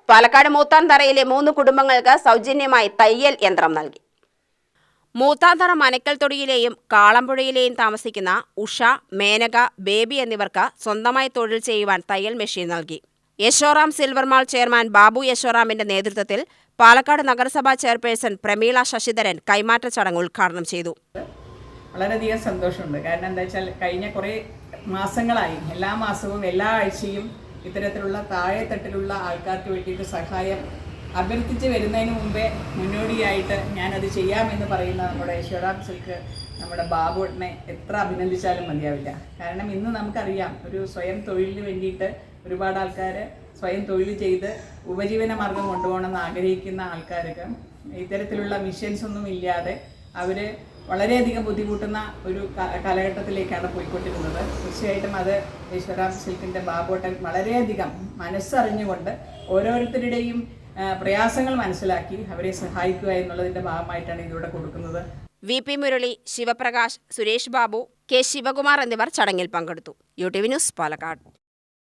പാലക്കാട് മൂത്താന്തറയിലെ 3 കുടുംബങ്ങൾക്ക് സൗജന്യമായി തയ്യൽ യന്ത്രം നൽകി. മൂത്താന്തറ മനക്കൽ തൊടിയിലെയും കാളമ്പുഴയിലെയും താമസിക്കുന്ന ഉഷ, മേനക, ബേബി എന്നിവർക്ക് സ്വന്തമായി തൊഴിൽ ചെയ്യുവാൻ തയ്യൽ മെഷീൻ നൽകി. യശോറാം സിൽവർമാൾ ചെയർമാൻ ബാബു യശോറാമിന്റെ നേതൃത്വത്തിൽ പാലക്കാട് നഗരസഭാ ചെയർപേഴ്സൺ പ്രമീള ശശിധരൻ കൈമാറ്റ ചടങ്ങ് ഉദ്ഘാടനം ചെയ്തു. വളരെയധികം സന്തോഷമുണ്ട്. കാരണം എന്താ വെച്ചാൽ കഴിഞ്ഞ കുറേ മാസങ്ങളായി എല്ലാ മാസവും എല്ലാ ആഴ്ചയും ഇത്തരത്തിലുള്ള താഴെത്തട്ടിലുള്ള ആൾക്കാർക്ക് വേണ്ടിയിട്ട് സഹായം അഭ്യർത്ഥിച്ച് വരുന്നതിന് മുമ്പേ മുന്നോടിയായിട്ട് ഞാനത് ചെയ്യാമെന്ന് പറയുന്ന നമ്മുടെ യശോറാം സിൽക്ക് നമ്മുടെ ബാബുവിനെ എത്ര അഭിനന്ദിച്ചാലും മതിയാവില്ല. കാരണം ഇന്ന് നമുക്കറിയാം, ഒരു സ്വയം തൊഴിലിന് വേണ്ടിയിട്ട് ഒരുപാട് ആൾക്കാർ സ്വയം തൊഴിൽ ചെയ്ത് ഉപജീവന മാർഗം കൊണ്ടുപോകണമെന്ന് ആഗ്രഹിക്കുന്ന ആൾക്കാർക്ക് ഇത്തരത്തിലുള്ള മിഷൻസ് ഒന്നും ഇല്ലാതെ അവർ വളരെയധികം ബുദ്ധിമുട്ടുന്ന ഒരു കാലഘട്ടത്തിലേക്കാണ് പോയിക്കൊണ്ടിരുന്നത്. തീർച്ചയായിട്ടും അത് യശോറാം സിൽക്കിൻ്റെ ബാബുട്ടൻ വളരെയധികം മനസ്സറിഞ്ഞുകൊണ്ട് ഓരോരുത്തരുടെയും പ്രയാസങ്ങൾ മനസ്സിലാക്കി അവരെ സഹായിക്കുക എന്നുള്ളതിൻ്റെ ഭാഗമായിട്ടാണ് ഇതിലൂടെ കൊടുക്കുന്നത്. VP മുരളി, ശിവപ്രകാശ്, സുരേഷ് ബാബു, K ശിവകുമാർ എന്നിവർ ചടങ്ങിൽ പങ്കെടുത്തു. UTV news, Palakkad.